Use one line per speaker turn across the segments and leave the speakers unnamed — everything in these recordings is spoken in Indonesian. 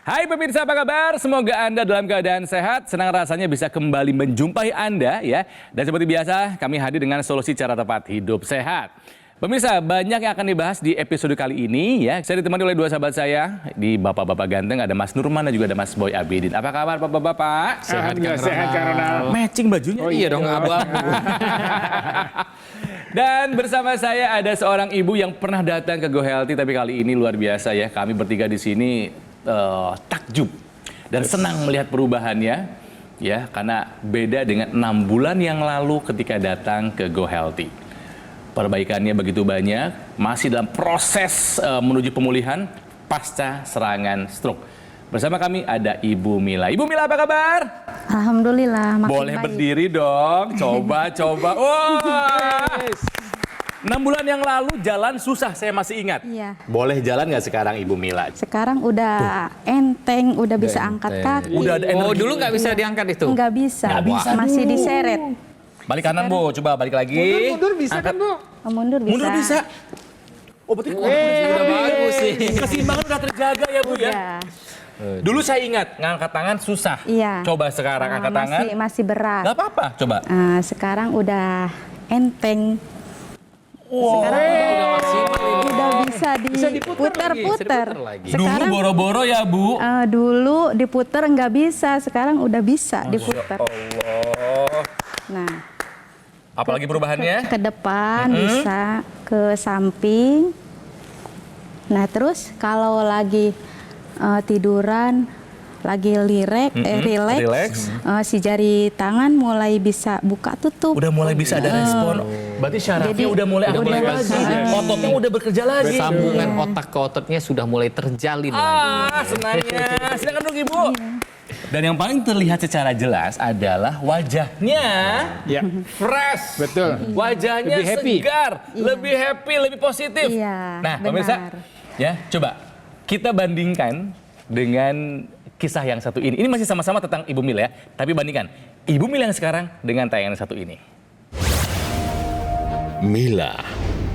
Hai pemirsa, apa kabar? Semoga Anda dalam keadaan sehat. Senang rasanya bisa kembali menjumpai Anda ya. Dan seperti biasa, kami hadir dengan solusi cara tepat hidup sehat. Pemirsa, banyak yang akan dibahas di episode kali ini ya. Saya ditemani oleh dua sahabat saya, di bapak-bapak ganteng, ada Mas Nurman dan juga ada Mas Boy Abidin. Apa kabar bapak-bapak?
Sehat Kang Ronald.
Matching bajunya.
Oh iya dong, abu-abu.
Dan bersama saya ada seorang ibu yang pernah datang ke Go Healthy, tapi kali ini luar biasa ya. Kami bertiga di sini takjub dan senang melihat perubahannya ya, karena beda dengan 6 bulan yang lalu ketika datang ke Go Healthy. Perbaikannya begitu banyak, masih dalam proses menuju pemulihan pasca serangan stroke. Bersama kami ada Ibu Mila. Ibu Mila, apa kabar?
Alhamdulillah, makin
Boleh
baik.
berdiri dong, coba. Wah, 6 bulan yang lalu jalan susah, saya masih ingat.
Iya.
Boleh jalan nggak sekarang Ibu Mila?
Sekarang udah enteng, udah bisa angkat kaki.
Udah ada energi.
Oh dulu nggak bisa diangkat itu?
Nggak bisa,
Nggak bisa
masih diseret.
Balik kanan Bu, coba balik lagi.
Mundur bisa kan Bu?
Oh, mundur bisa.
Mundur bisa. Oh berarti
Udah bagus sih.
keseimbangan udah terjaga ya Bu ya.
Udah.
Dulu saya ingat ngangkat tangan susah.
Iya.
Coba sekarang angkat tangan.
Masih berat.
Nggak apa-apa, coba.
Sekarang udah enteng.
Wow.
Sekarang
Udah maksimal ini.
udah bisa diputer-puter.
diputer lagi.
Dulu
Sekarang
boro-boro ya Bu.
dulu diputer nggak bisa, sekarang udah bisa diputer.
Allah.
Nah,
Apalagi perubahannya?
ke depan bisa, ke samping. Nah terus kalau lagi tiduran, lagi
Relax.
rileks, si jari tangan mulai bisa buka tutup.
Udah mulai bisa ada respon. Berarti syarafnya
Jadi,
udah mulai
udah mulai
aktif lagi.
bagus.
Ototnya udah bekerja lagi.
Sambungan otak ke ototnya sudah mulai terjalin lagi.
Senangnya. Silakan dong Ibu. Dan yang paling terlihat secara jelas adalah wajahnya
Ya.
fresh.
Betul.
Wajahnya
Lebih happy.
segar, lebih happy, lebih positif.
Iya,
Nah,
benar.
pemirsa, ya coba kita bandingkan dengan kisah yang satu ini. Ini masih sama-sama tentang Ibu Mila ya, tapi bandingkan Ibu Mila yang sekarang dengan tayangan satu ini.
Mila,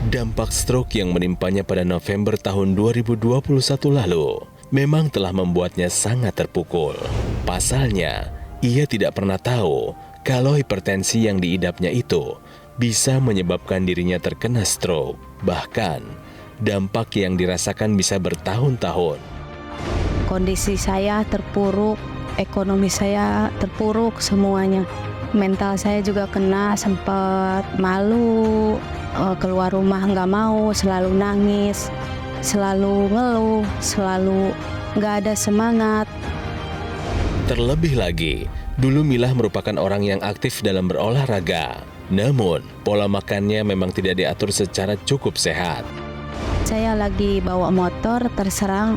dampak stroke yang menimpanya pada November tahun 2021 lalu memang telah membuatnya sangat terpukul. Pasalnya, ia tidak pernah tahu kalau hipertensi yang diidapnya itu bisa menyebabkan dirinya terkena stroke. Bahkan, dampak yang dirasakan bisa bertahun-tahun.
Kondisi saya terpuruk, ekonomi saya terpuruk semuanya. Mental saya juga kena, sempat malu, keluar rumah nggak mau, selalu nangis, selalu ngeluh, selalu nggak ada semangat.
Terlebih lagi, dulu Mila merupakan orang yang aktif dalam berolahraga. Namun, pola makannya memang tidak diatur secara cukup sehat.
Saya lagi bawa motor terserang,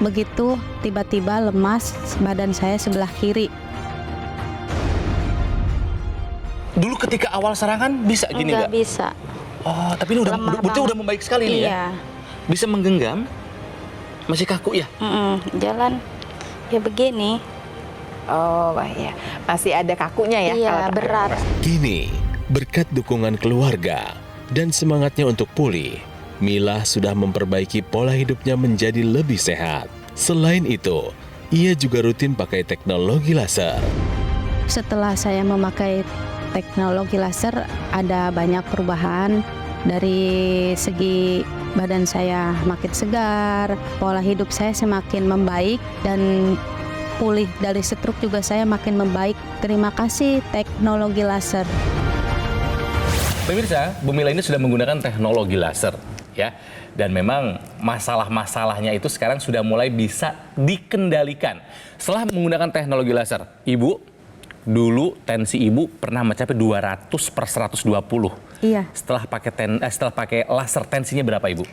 begitu tiba-tiba lemas badan saya sebelah kiri.
Dulu ketika awal serangan bisa gini nggak?
Bisa.
Oh, tapi ini
Lemah
berarti
banget.
udah membaik sekali nih ya?
Iya.
Bisa menggenggam, masih kaku ya?
Jalan ya begini.
Oh iya, masih ada kakunya ya?
Iya,
kalau
berat.
Kini, berkat dukungan keluarga dan semangatnya untuk pulih, Mila sudah memperbaiki pola hidupnya menjadi lebih sehat. Selain itu, ia juga rutin pakai teknologi laser.
Setelah saya memakai teknologi laser, ada banyak perubahan dari segi badan saya makin segar, pola hidup saya semakin membaik, dan pulih dari stroke juga saya makin membaik. Terima kasih teknologi laser.
Pemirsa, Bu Mila ini sudah menggunakan teknologi laser ya. Dan memang masalah-masalahnya itu sekarang sudah mulai bisa dikendalikan. Setelah menggunakan teknologi laser, Ibu, dulu tensi Ibu pernah mencapai 200/120.
Iya.
Setelah pakai laser, tensinya berapa Ibu?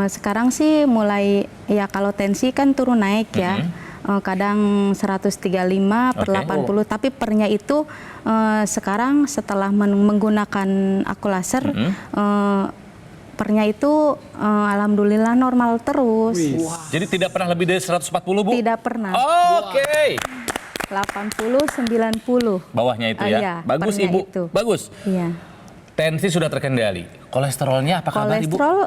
Sekarang sih mulai, ya kalau tensi kan turun naik ya. Kadang 135/80, tapi pernya itu sekarang setelah menggunakan aku laser, pernya itu alhamdulillah normal terus.
Jadi tidak pernah lebih dari 140 Bu?
Tidak pernah.
Oke.
80/90.
Bawahnya itu ya?
Iya,
Bagus
pernya
Ibu,
itu.
bagus.
Iya.
Tensi sudah terkendali. Kolesterolnya apa kabar Ibu?
Kolesterol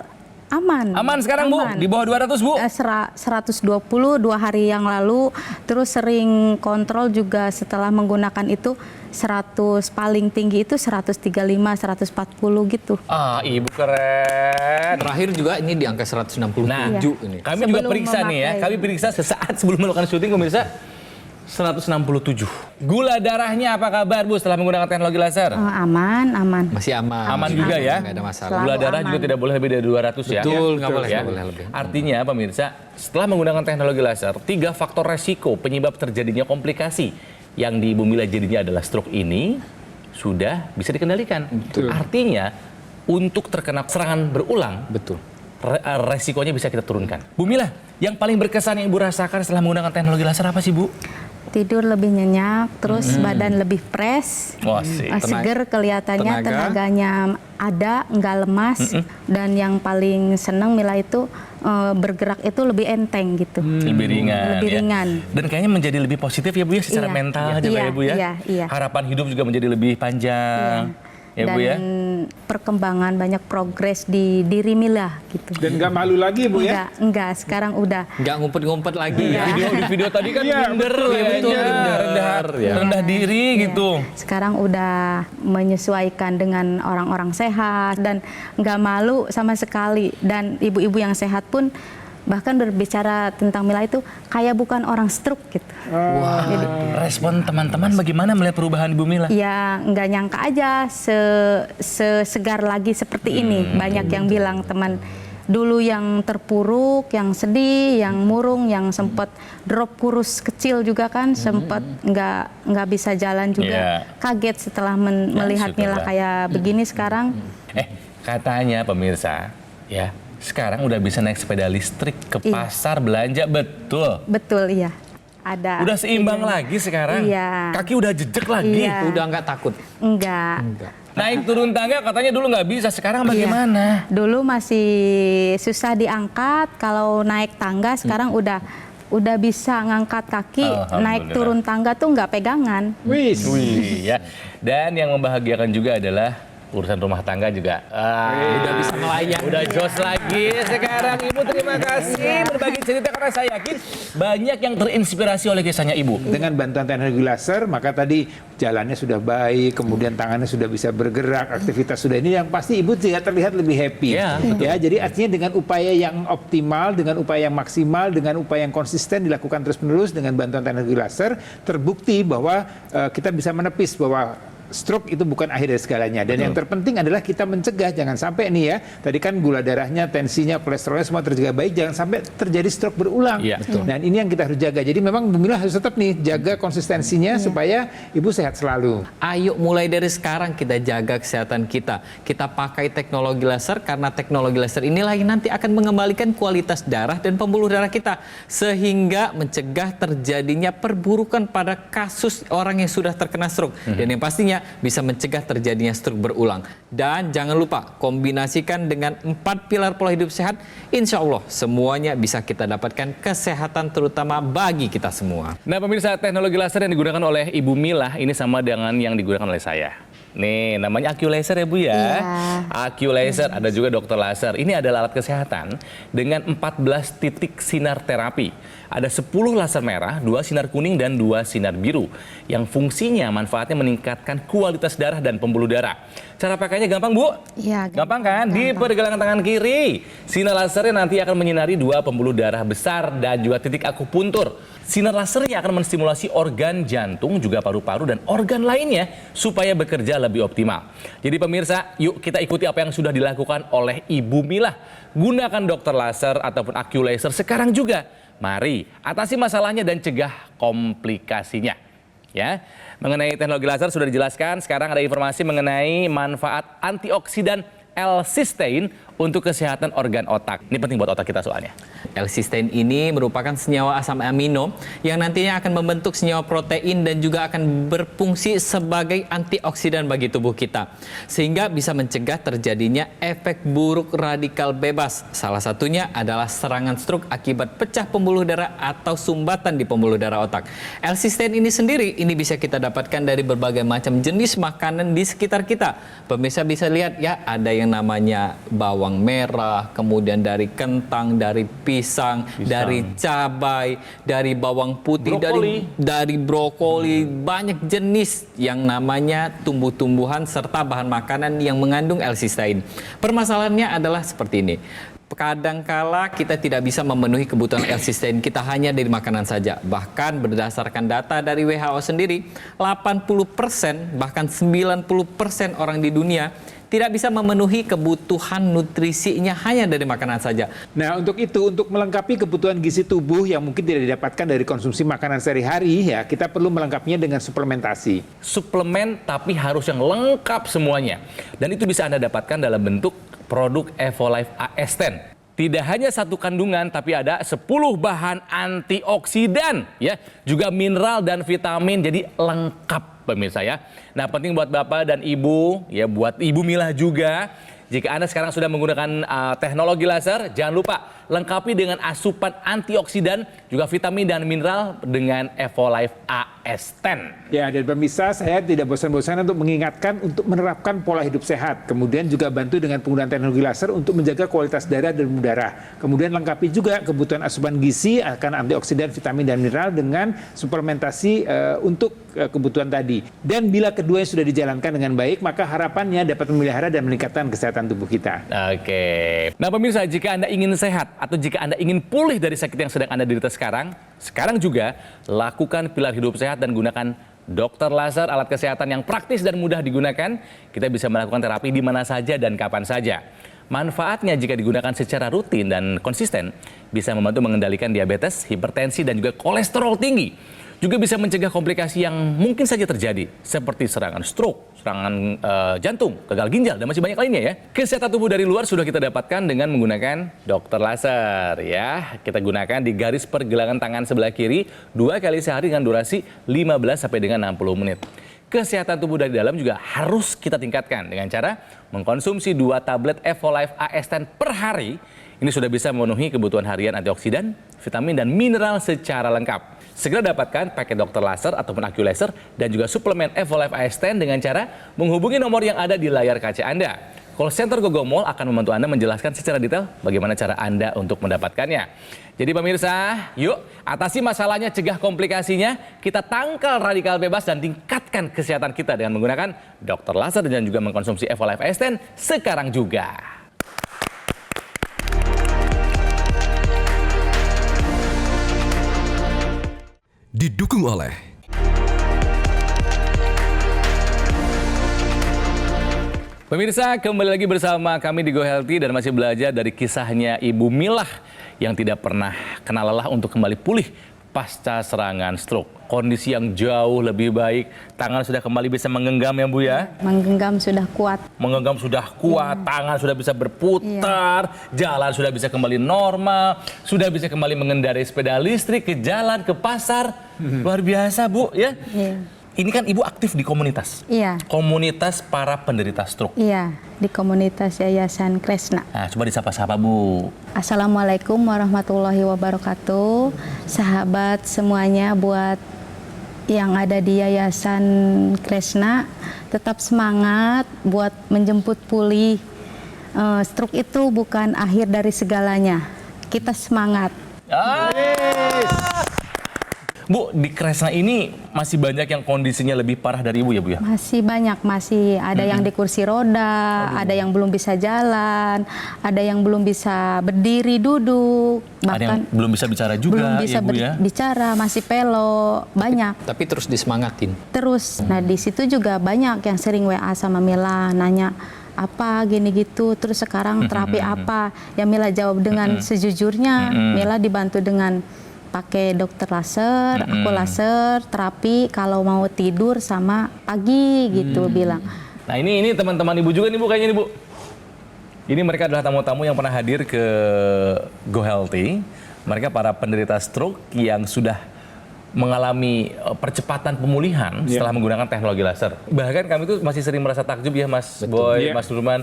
Aman.
Aman sekarang Bu? Di bawah 200 Bu?
120 2 hari yang lalu. Terus sering kontrol juga setelah menggunakan itu 100, paling tinggi itu 135, 140 gitu.
Ah, Ibu keren.
Terakhir juga ini di angka 167
Nah,
ini.
Kami juga
Sebelum
periksa nih ya.
memakai.
Kami periksa sesaat sebelum melakukan syuting pemirsa. 167. Gula darahnya apa kabar Bu setelah menggunakan teknologi laser?
Aman, aman.
Masih aman.
Aman juga ya?
Nggak ada masalah.
Selalu
Gula darah
aman.
juga tidak boleh lebih dari 200 ya?
Betul, nggak boleh,
Ya.
nggak boleh lebih.
Artinya pemirsa, setelah menggunakan teknologi laser, 3 faktor resiko penyebab terjadinya komplikasi yang di Ibu Mila jadinya adalah stroke ini sudah bisa dikendalikan.
Betul.
Artinya untuk terkena serangan berulang,
Betul.
resikonya bisa kita turunkan. Bu Mila, yang paling berkesan yang Ibu rasakan setelah menggunakan teknologi laser apa sih Bu?
Tidur lebih nyenyak, terus badan lebih fresh.
Wah sih.
Seger kelihatannya,
Tenaga.
tenaganya ada, nggak lemas. Dan yang paling seneng Mila itu bergerak itu lebih enteng gitu.
Lebih ringan.
Lebih
ya.
ringan.
Dan kayaknya menjadi lebih positif ya Bu ya secara
Iya.
mental
Iya.
juga ya Bu ya.
Iya.
Harapan hidup juga menjadi lebih panjang. Ya
Dan
Bu ya.
perkembangan banyak progres di diri Mila gitu.
Dan nggak malu lagi Bu ya?
Enggak, sekarang udah.
Nggak ngumpet-ngumpet lagi ya.
Di video tadi kan
Iya,
minder
betul,
ya,
betul,
ya,
minder.
rendah diri gitu.
Sekarang udah menyesuaikan dengan orang-orang sehat dan nggak malu sama sekali. Dan ibu-ibu yang sehat pun bahkan berbicara tentang Mila itu kayak bukan orang stroke gitu.
Respon teman-teman bagaimana melihat perubahan Ibu Mila?
Ya nggak nyangka aja segar lagi seperti ini. Banyak yang bilang teman dulu yang terpuruk, yang sedih, yang murung, yang sempat drop kurus kecil juga kan, sempat nggak bisa jalan juga.
Iya.
Kaget setelah melihat Mila
syukurlah.
kayak begini sekarang.
Katanya pemirsa, ya sekarang udah bisa naik sepeda listrik ke
Iya.
pasar belanja, betul.
Betul, iya. Ada.
Udah seimbang
Iya.
lagi sekarang.
Iya.
Kaki udah jejak lagi.
Iya.
Udah nggak takut.
Enggak.
Naik turun tangga katanya dulu nggak bisa, sekarang
Iya.
bagaimana?
Dulu masih susah diangkat, kalau naik tangga sekarang udah bisa ngangkat kaki,
Alhamdulillah.
naik turun tangga tuh nggak pegangan.
Wis.
Wih, ya. Dan yang membahagiakan juga adalah urusan rumah tangga juga.
Udah bisa melayang.
Udah jos lagi sekarang. Ibu terima kasih berbagi cerita karena saya yakin banyak yang terinspirasi oleh kisahnya Ibu.
Dengan bantuan teknologi laser, maka tadi jalannya sudah baik, kemudian tangannya sudah bisa bergerak, aktivitas sudah ini yang pasti ibu juga terlihat lebih happy.
Ya, betul.
Ya, jadi artinya dengan upaya yang optimal, dengan upaya yang maksimal, dengan upaya yang konsisten dilakukan terus-menerus dengan bantuan teknologi laser, terbukti bahwa kita bisa menepis bahwa stroke itu bukan akhir dari segalanya. Dan yang terpenting adalah kita mencegah, jangan sampai nih ya, tadi kan gula darahnya, tensinya, kolesterolnya semua terjaga baik, jangan sampai terjadi stroke berulang.
Iya, betul.
Dan ini yang kita harus jaga. Jadi memang Bu Mila harus tetap nih jaga konsistensinya supaya ibu sehat selalu.
Ayo mulai dari sekarang kita jaga kesehatan kita. Kita pakai teknologi laser karena teknologi laser inilah yang nanti akan mengembalikan kualitas darah dan pembuluh darah kita. Sehingga mencegah terjadinya perburukan pada kasus orang yang sudah terkena stroke. Dan yang pastinya bisa mencegah terjadinya stroke berulang. Dan jangan lupa kombinasikan dengan 4 pilar pola hidup sehat. Insya Allah semuanya bisa kita dapatkan kesehatan terutama bagi kita semua.
Nah pemirsa, teknologi laser yang digunakan oleh Ibu Mila ini sama dengan yang digunakan oleh saya. Nih namanya AccuLaser ya Bu ya.
Iya.
AccuLaser, ada juga dokter laser. Ini adalah alat kesehatan dengan 14 titik sinar terapi. Ada 10 laser merah, 2 sinar kuning, dan 2 sinar biru. Yang fungsinya manfaatnya meningkatkan kualitas darah dan pembuluh darah. Cara pakainya gampang Bu?
Iya,
Gampang kan? Di pergelangan tangan kiri. Sinar lasernya nanti akan menyinari 2 pembuluh darah besar dan juga titik akupuntur. Sinar lasernya akan menstimulasi organ jantung, juga paru-paru, dan organ lainnya supaya bekerja lebih optimal. Jadi pemirsa, yuk kita ikuti apa yang sudah dilakukan oleh Ibu Mila. Gunakan dokter laser ataupun AccuLaser sekarang juga. Mari atasi masalahnya dan cegah komplikasinya. Ya, mengenai teknologi laser sudah dijelaskan. Sekarang ada informasi mengenai manfaat antioksidan L-cysteine untuk kesehatan organ otak. Ini penting buat otak kita soalnya.
L-cysteine ini merupakan senyawa asam amino yang nantinya akan membentuk senyawa protein dan juga akan berfungsi sebagai antioksidan bagi tubuh kita. Sehingga bisa mencegah terjadinya efek buruk radikal bebas. Salah satunya adalah serangan stroke akibat pecah pembuluh darah atau sumbatan di pembuluh darah otak. L-cysteine ini sendiri ini bisa kita dapatkan dari berbagai macam jenis makanan di sekitar kita. Pemirsa bisa lihat ya, ada yang namanya bawang bawang merah, kemudian dari kentang, dari pisang, dari cabai, dari bawang putih, dari brokoli, banyak jenis yang namanya tumbuh-tumbuhan serta bahan makanan yang mengandung L-cysteine. Permasalahannya adalah seperti ini. Kadangkala kita tidak bisa memenuhi kebutuhan L-cysteine kita hanya dari makanan saja. Bahkan berdasarkan data dari WHO sendiri, 80% bahkan 90% orang di dunia tidak bisa memenuhi kebutuhan nutrisinya hanya dari makanan saja.
Nah, untuk itu, untuk melengkapi kebutuhan gizi tubuh yang mungkin tidak didapatkan dari konsumsi makanan sehari-hari, ya kita perlu melengkapinya dengan suplementasi.
Suplemen tapi harus yang lengkap semuanya. Dan itu bisa Anda dapatkan dalam bentuk produk Evolife AS10. Tidak hanya satu kandungan, tapi ada 10 bahan antioksidan, ya, juga mineral dan vitamin, jadi lengkap pemirsa ya. Nah, penting buat Bapak dan Ibu, ya buat Ibu Mila juga. Jika Anda sekarang sudah menggunakan teknologi laser, jangan lupa lengkapi dengan asupan antioksidan, juga vitamin dan mineral dengan Evolife AS10.
Ya, dan pemirsa, saya tidak bosan-bosan untuk mengingatkan untuk menerapkan pola hidup sehat. Kemudian juga bantu dengan penggunaan teknologi laser untuk menjaga kualitas darah dan udara. Kemudian lengkapi juga kebutuhan asupan gizi akan antioksidan, vitamin dan mineral dengan suplementasi untuk kebutuhan tadi. Dan bila keduanya sudah dijalankan dengan baik, maka harapannya dapat memelihara dan meningkatkan kesehatan tubuh kita.
Oke. Nah pemirsa, jika Anda ingin sehat atau jika Anda ingin pulih dari sakit yang sedang Anda derita sekarang juga lakukan pilar hidup sehat dan gunakan dokter laser, alat kesehatan yang praktis dan mudah digunakan. Kita bisa melakukan terapi di mana saja dan kapan saja. Manfaatnya jika digunakan secara rutin dan konsisten bisa membantu mengendalikan diabetes, hipertensi dan juga kolesterol tinggi. Juga bisa mencegah komplikasi yang mungkin saja terjadi seperti serangan stroke, serangan jantung, gagal ginjal dan masih banyak lainnya ya. Kesehatan tubuh dari luar sudah kita dapatkan dengan menggunakan dokter laser ya. Kita gunakan di garis pergelangan tangan sebelah kiri 2 kali sehari dengan durasi 15 sampai dengan 60 menit. Kesehatan tubuh dari dalam juga harus kita tingkatkan dengan cara mengkonsumsi 2 tablet Evolife AS10 per hari. Ini sudah bisa memenuhi kebutuhan harian antioksidan, vitamin dan mineral secara lengkap. Segera dapatkan paket dokter laser ataupun aku laser dan juga suplemen Evolife AS10 dengan cara menghubungi nomor yang ada di layar kaca Anda. Call Center Gogomall akan membantu Anda menjelaskan secara detail bagaimana cara Anda untuk mendapatkannya. Jadi pemirsa, yuk atasi masalahnya, cegah komplikasinya, kita tangkal radikal bebas dan tingkatkan kesehatan kita dengan menggunakan dokter laser dan juga mengkonsumsi Evolife AS10 sekarang juga.
Didukung oleh
Pemirsa, kembali lagi bersama kami di Go Healthy dan masih belajar dari kisahnya Ibu Milah yang tidak pernah kenal lelah untuk kembali pulih pasca serangan stroke. Kondisi yang jauh lebih baik, tangan sudah kembali bisa menggenggam ya Bu ya?
Menggenggam sudah kuat.
Menggenggam sudah kuat, tangan sudah bisa berputar, jalan sudah bisa kembali normal, sudah bisa kembali mengendarai sepeda listrik, ke jalan, ke pasar. Luar biasa Bu ya?
Iya.
Ini kan Ibu aktif di komunitas?
Iya.
Komunitas para penderita stroke.
Iya, di komunitas Yayasan Kresna.
Nah, coba disapa-sapa Bu.
Assalamualaikum warahmatullahi wabarakatuh. Sahabat semuanya, buat yang ada di Yayasan Kresna, tetap semangat buat menjemput pulih. Stroke itu bukan akhir dari segalanya. Kita semangat.
Bu, di Kresna ini masih banyak yang kondisinya lebih parah dari Ibu ya Bu ya?
Masih banyak, masih ada yang di kursi roda, ada yang belum bisa jalan, ada yang belum bisa berdiri duduk,
Ada yang belum bisa bicara juga
belum bisa
ya Bu ya?
bicara, masih pelo, banyak.
Tapi terus disemangatin.
Terus, nah di situ juga banyak yang sering WA sama Mila, nanya apa gini gitu, terus sekarang terapi apa? Ya Mila jawab dengan sejujurnya, Mila dibantu dengan pakai dokter laser, aku laser, terapi kalau mau tidur sama pagi gitu bilang.
Nah ini teman-teman Ibu juga nih Bu, kayaknya nih Bu. Ini mereka adalah tamu-tamu yang pernah hadir ke Go Healthy. Mereka para penderita stroke yang sudah mengalami percepatan pemulihan setelah menggunakan teknologi laser. Bahkan kami tuh masih sering merasa takjub ya Mas Boy, Mas Nurman.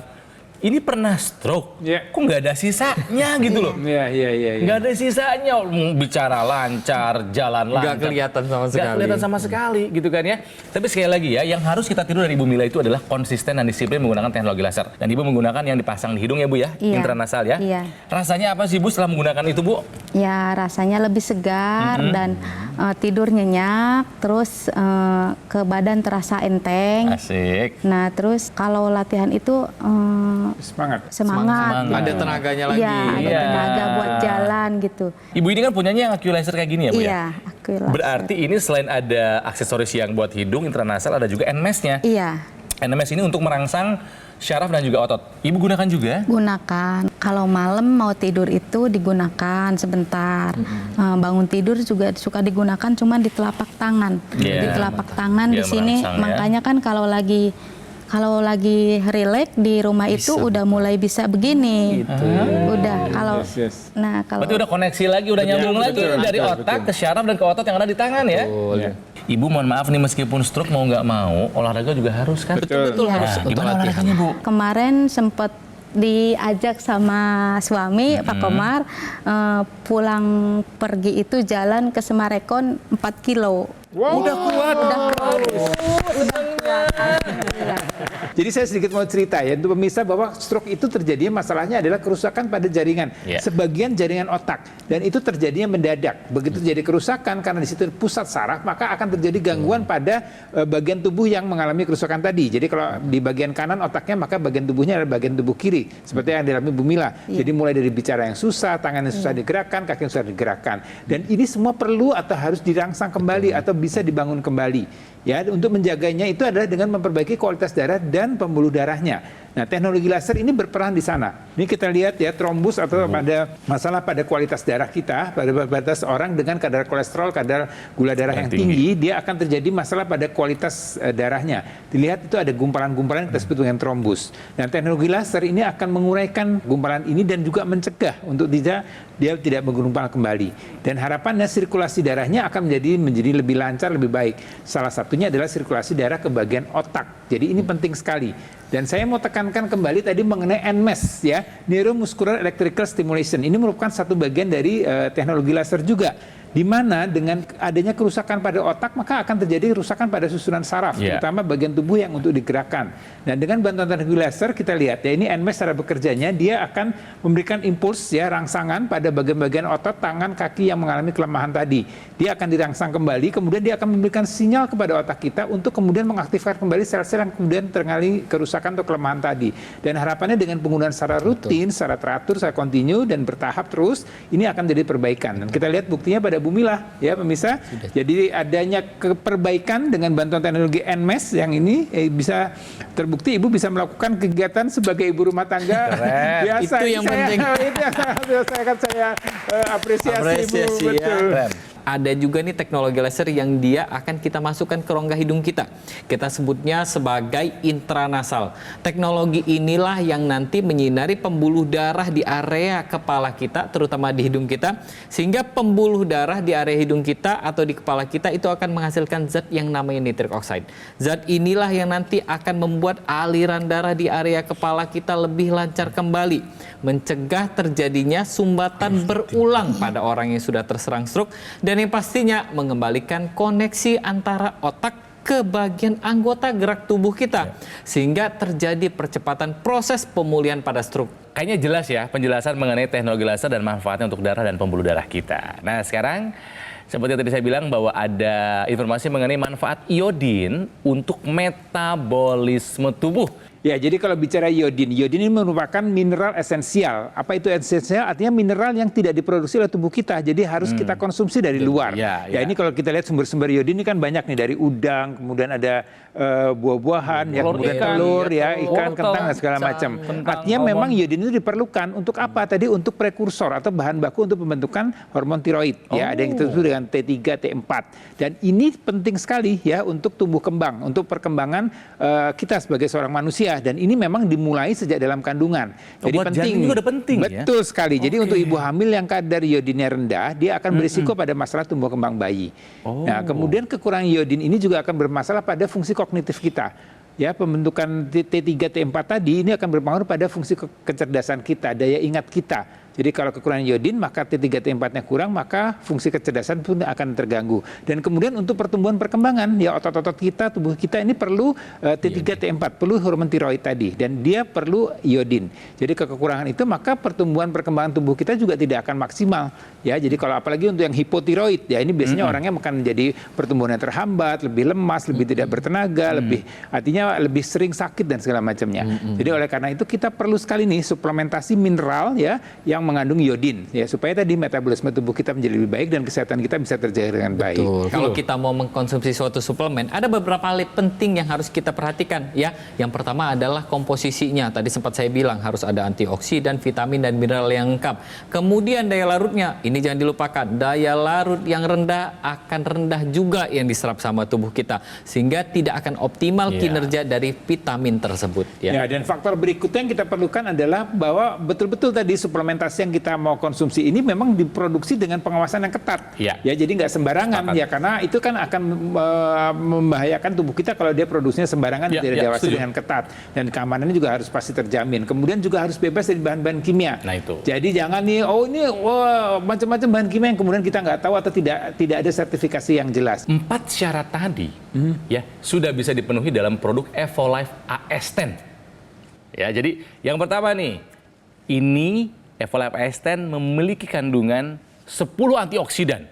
ini pernah stroke,
Ya.
kok nggak ada sisanya gitu loh.
Iya.
Nggak ada sisanya, bicara lancar, jalan lancar.
Nggak kelihatan sama sekali.
Nggak kelihatan sama sekali gitu kan ya. Tapi sekali lagi ya, yang harus kita tiru dari Ibu Mila itu adalah konsisten dan disiplin menggunakan teknologi laser. Dan Ibu menggunakan yang dipasang di hidung ya Bu ya,
Iya.
intranasal ya.
Iya.
Rasanya apa sih Bu setelah menggunakan itu Bu?
Ya rasanya lebih segar dan tidur nyenyak, terus ke badan terasa enteng.
Asik.
Nah terus kalau latihan itu
Semangat.
semangat.
Ada tenaganya lagi.
Iya, ada
Iya.
tenaga buat jalan gitu.
Ibu ini kan punyanya yang AccuLaser kayak gini ya Bu ya?
Iya, aku laser.
Berarti ini selain ada aksesoris yang buat hidung intranasal, ada juga NMES-nya.
Iya,
NMES ini untuk merangsang syaraf dan juga otot. Ibu gunakan juga?
gunakan. Kalau malam mau tidur itu digunakan sebentar. Bangun tidur juga suka digunakan, cuman di telapak tangan.
Iya.
Di telapak tangan
Dia
di sini,
merangsang, ya.
makanya kan kalau lagi relax di rumah itu udah mulai bisa begini. Udah kalau
Yes.
nah kalau
Berarti udah koneksi lagi, udah nyambung lagi
betul,
dari
betul,
otak ke syaraf dan ke otot yang ada di tangan ya.
Iya.
Ibu mohon maaf nih, meskipun stroke mau nggak mau, olahraga juga harus kan?
Betul.
Harus
Nah,
untuk
gimana
latihan.
olahraganya Bu?
kemarin sempat diajak sama suami Pak Komar pulang pergi itu jalan ke Semarekon 4 kilo.
Wow.
Udah kuat.
Udah kuat.
Jadi saya sedikit mau cerita ya untuk pemirsa bahwa stroke itu terjadinya masalahnya adalah kerusakan pada jaringan,
Ya.
sebagian jaringan otak, dan itu terjadinya mendadak. Begitu terjadi kerusakan karena di situ pusat saraf, maka akan terjadi gangguan pada bagian tubuh yang mengalami kerusakan tadi. Jadi kalau di bagian kanan otaknya, maka bagian tubuhnya adalah bagian tubuh kiri, seperti yang dialami Bu Mila. Jadi mulai dari bicara yang susah, tangan yang susah digerakkan, kaki yang susah digerakkan, dan ini semua perlu atau harus dirangsang kembali atau bisa dibangun kembali. Ya, untuk menjaganya itu adalah dengan memperbaiki kualitas darah dan pembuluh darahnya. Nah, teknologi laser ini berperan di sana. Ini kita lihat ya, trombus atau pada masalah pada kualitas darah kita, pada batas orang dengan kadar kolesterol, kadar gula darah yang tinggi, dia akan terjadi masalah pada kualitas darahnya. Dilihat itu ada gumpalan-gumpalan yang kita sebut dengan trombus. Dan teknologi laser ini akan menguraikan gumpalan ini dan juga mencegah untuk dia tidak menggumpal kembali. Dan harapannya sirkulasi darahnya akan menjadi lebih lancar, lebih baik. Salah satunya adalah sirkulasi darah ke bagian otak. Jadi ini penting sekali. Dan saya mau tekankan kembali tadi mengenai NMES ya, Neuromuscular Electrical Stimulation. Ini merupakan satu bagian dari teknologi laser juga, di mana dengan adanya kerusakan pada otak maka akan terjadi kerusakan pada susunan saraf, terutama bagian tubuh yang untuk digerakkan. Dan dengan bantuan teknologi laser kita lihat ya, ini NMES cara bekerjanya, dia akan memberikan impuls ya, rangsangan pada bagian-bagian otot, tangan, kaki yang mengalami kelemahan tadi. Dia akan dirangsang kembali, kemudian dia akan memberikan sinyal kepada otak kita untuk kemudian mengaktifkan kembali sel-sel yang kemudian terkali kerusakan atau kelemahan tadi. Dan harapannya dengan penggunaan secara rutin, secara teratur, secara kontinu dan bertahap terus, ini akan jadi perbaikan. Dan kita lihat buktinya pada Bu Mila ya pemirsa. Jadi adanya perbaikan dengan bantuan teknologi NMES yang ini bisa terbukti ibu bisa melakukan kegiatan sebagai ibu rumah tangga biasa.
Itu yang penting.
Itu yang saya apresiasi ibu.
Apresiasi, ya.
Betul.
Keren.
Ada juga nih teknologi laser yang dia akan kita masukkan ke rongga hidung kita. Kita sebutnya sebagai intranasal. Teknologi inilah yang nanti menyinari pembuluh darah di area kepala kita, terutama di hidung kita, sehingga pembuluh darah di area hidung kita atau di kepala kita itu akan menghasilkan zat yang namanya nitric oxide. Zat inilah yang nanti akan membuat aliran darah di area kepala kita lebih lancar kembali, mencegah terjadinya sumbatan berulang pada orang yang sudah terserang stroke, dan yang pastinya mengembalikan koneksi antara otak ke bagian anggota gerak tubuh kita, sehingga terjadi percepatan proses pemulihan pada stroke.
Kayaknya jelas ya penjelasan mengenai teknologi laser dan manfaatnya untuk darah dan pembuluh darah kita. Nah sekarang seperti yang tadi saya bilang bahwa ada informasi mengenai manfaat iodin untuk metabolisme tubuh.
Ya, jadi kalau bicara iodin ini merupakan mineral esensial. Apa itu esensial? Artinya mineral yang tidak diproduksi oleh tubuh kita, jadi harus kita konsumsi dari luar.
Ya.
Ini kalau kita lihat sumber-sumber iodin ini kan banyak nih, dari udang, kemudian ada buah-buahan, ya, kemudian telur, ya, ikan, kentang, dan segala macam. Artinya memang iodin itu diperlukan untuk apa? Tadi untuk prekursor atau bahan baku untuk pembentukan hormon tiroid. Ya, ada yang kita sebut dengan T3, T4. Dan ini penting sekali ya untuk tumbuh kembang, untuk perkembangan kita sebagai seorang manusia. Dan ini memang dimulai sejak dalam kandungan. Jadi
buat janin juga udah penting ya?
Betul sekali. Jadi untuk ibu hamil yang kadar iodinnya rendah, dia akan berisiko pada masalah tumbuh kembang bayi. Nah, kemudian kekurangan iodin ini juga akan bermasalah pada fungsi kognitif kita. ya pembentukan T3 T4 tadi ini akan berpengaruh pada fungsi kecerdasan kita, daya ingat kita. Jadi kalau kekurangan iodin maka T3 T4-nya kurang, maka fungsi kecerdasan pun akan terganggu. Dan kemudian untuk pertumbuhan perkembangan, ya otot-otot kita, tubuh kita ini perlu T3 T4, perlu hormon tiroid tadi, dan dia perlu iodin. Jadi kekurangan itu maka pertumbuhan perkembangan tubuh kita juga tidak akan maksimal. Ya, jadi kalau apalagi untuk yang hipotiroid, ya ini biasanya orangnya akan menjadi pertumbuhannya terhambat, lebih lemas, lebih tidak bertenaga, artinya lebih sering sakit dan segala macamnya. Jadi oleh karena itu kita perlu sekali nih suplementasi mineral ya yang mengandung iodin ya supaya tadi metabolisme tubuh kita menjadi lebih baik dan kesehatan kita bisa terjaga dengan baik.
Betul. Kalau kita mau mengkonsumsi suatu suplemen, ada beberapa hal penting yang harus kita perhatikan ya. Yang pertama adalah komposisinya. Tadi sempat saya bilang harus ada antioksidan, vitamin dan mineral yang lengkap. Kemudian daya larutnya, ini jangan dilupakan. Daya larut yang rendah akan rendah juga yang diserap sama tubuh kita sehingga tidak akan optimal kinerja dari vitamin tersebut ya.
Ya, dan faktor berikutnya yang kita perlukan adalah bahwa betul-betul tadi suplementasi yang kita mau konsumsi ini memang diproduksi dengan pengawasan yang ketat.
Ya.
Ya, jadi nggak sembarangan ya karena itu kan akan membahayakan tubuh kita kalau dia produksinya sembarangan tidak diawasi dengan ketat dan keamanannya juga harus pasti terjamin. Kemudian juga harus bebas dari bahan-bahan kimia.
Nah itu.
Jadi jangan nih macam-macam bahan kimia yang kemudian kita nggak tahu atau tidak ada sertifikasi yang jelas.
4 syarat tadi ya sudah bisa dipenuhi dalam produk Evolife AS10. Ya, jadi yang pertama nih, ini Evolife AS10 memiliki kandungan 10 antioksidan.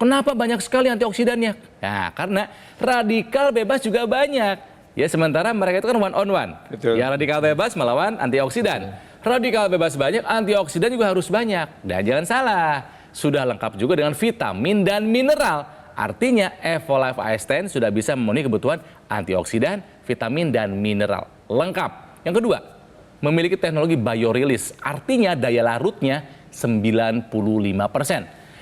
Kenapa banyak sekali antioksidannya? Nah, karena radikal bebas juga banyak. Ya, sementara mereka itu kan one on one.
Betul.
Ya, radikal bebas melawan antioksidan. Radikal bebas banyak, antioksidan juga harus banyak. Dan jangan salah, sudah lengkap juga dengan vitamin dan mineral. Artinya Evolife AS10 sudah bisa memenuhi kebutuhan antioksidan, vitamin dan mineral. Lengkap. Yang kedua, memiliki teknologi biorelease, artinya daya larutnya 95%.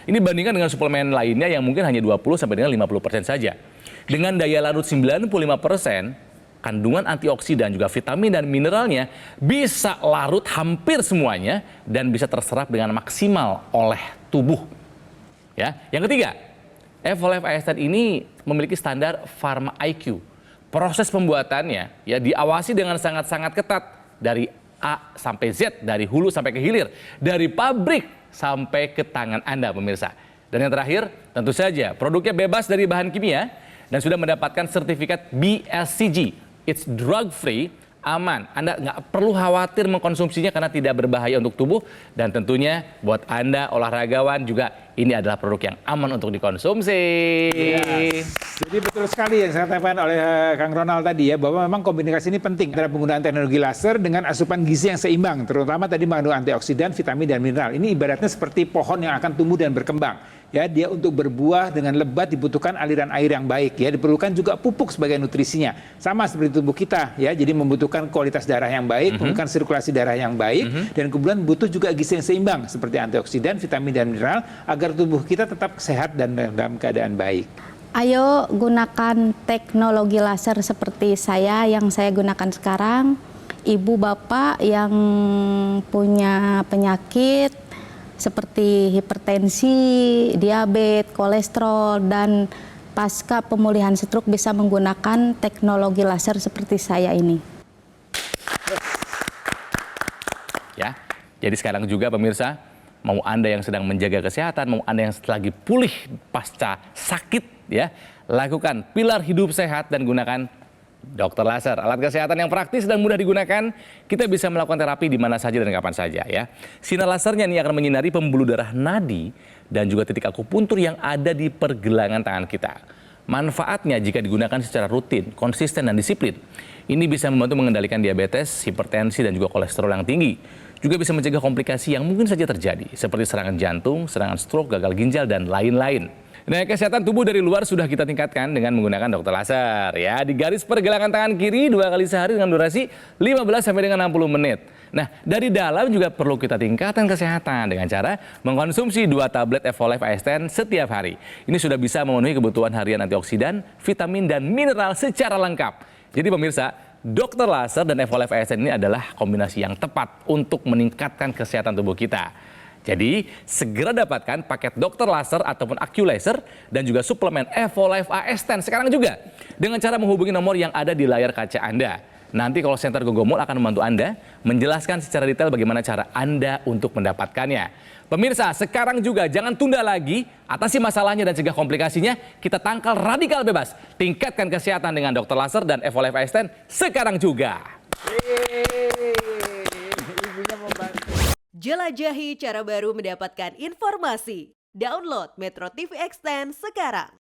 Ini bandingkan dengan suplemen lainnya yang mungkin hanya 20 sampai dengan 50% saja. Dengan daya larut 95%, kandungan antioksidan juga vitamin dan mineralnya bisa larut hampir semuanya dan bisa terserap dengan maksimal oleh tubuh. Ya, yang ketiga, Evolife AS10 ini memiliki standar Pharma IQ. Proses pembuatannya ya diawasi dengan sangat-sangat ketat. Dari A sampai Z, dari hulu sampai ke hilir, dari pabrik sampai ke tangan Anda pemirsa. Dan yang terakhir, tentu saja produknya bebas dari bahan kimia dan sudah mendapatkan sertifikat BSCG. It's drug free, aman. Anda nggak perlu khawatir mengkonsumsinya karena tidak berbahaya untuk tubuh. Dan tentunya buat Anda olahragawan juga ini adalah produk yang aman untuk dikonsumsi.
Yes. Jadi betul sekali yang saya katakan oleh Kang Ronald tadi ya, bahwa memang kombinasi ini penting antara penggunaan teknologi laser dengan asupan gizi yang seimbang, terutama tadi mengandung antioksidan, vitamin dan mineral. Ini ibaratnya seperti pohon yang akan tumbuh dan berkembang. Ya, dia untuk berbuah dengan lebat dibutuhkan aliran air yang baik ya, diperlukan juga pupuk sebagai nutrisinya. Sama seperti tubuh kita ya, jadi membutuhkan kualitas darah yang baik, membutuhkan sirkulasi darah yang baik dan kemudian butuh juga gizi yang seimbang seperti antioksidan, vitamin dan mineral agar tubuh kita tetap sehat dan dalam keadaan baik.
Ayo gunakan teknologi laser seperti yang saya gunakan sekarang. Ibu bapak yang punya penyakit seperti hipertensi, diabetes, kolesterol, dan pasca pemulihan stroke bisa menggunakan teknologi laser seperti saya ini.
Ya, jadi sekarang juga pemirsa, mau Anda yang sedang menjaga kesehatan, mau Anda yang lagi pulih pasca sakit, ya, lakukan pilar hidup sehat dan gunakan dokter laser, alat kesehatan yang praktis dan mudah digunakan. Kita bisa melakukan terapi di mana saja dan kapan saja ya. Sinar lasernya ini akan menyinari pembuluh darah nadi dan juga titik akupuntur yang ada di pergelangan tangan kita. Manfaatnya jika digunakan secara rutin, konsisten dan disiplin. Ini bisa membantu mengendalikan diabetes, hipertensi dan juga kolesterol yang tinggi. Juga bisa mencegah komplikasi yang mungkin saja terjadi seperti serangan jantung, serangan stroke, gagal ginjal dan lain-lain. Nah, kesehatan tubuh dari luar sudah kita tingkatkan dengan menggunakan dokter laser ya. Di garis pergelangan tangan kiri 2 kali sehari dengan durasi 15 sampai dengan 60 menit. Nah, dari dalam juga perlu kita tingkatkan kesehatan dengan cara mengkonsumsi 2 tablet Evolife AS10 setiap hari. Ini sudah bisa memenuhi kebutuhan harian antioksidan, vitamin dan mineral secara lengkap. Jadi pemirsa, dokter laser dan Evolife AS10 ini adalah kombinasi yang tepat untuk meningkatkan kesehatan tubuh kita. Jadi, segera dapatkan paket dokter laser ataupun AccuLaser dan juga suplemen Evolive AS10 sekarang juga dengan cara menghubungi nomor yang ada di layar kaca Anda. Nanti call center Gogomol akan membantu Anda menjelaskan secara detail bagaimana cara Anda untuk mendapatkannya. Pemirsa, sekarang juga jangan tunda lagi, atasi masalahnya dan cegah komplikasinya. Kita tangkal radikal bebas. Tingkatkan kesehatan dengan dokter laser dan Evolive AS10 sekarang juga.
Jelajahi cara baru mendapatkan informasi. Download Metro TV Extend sekarang.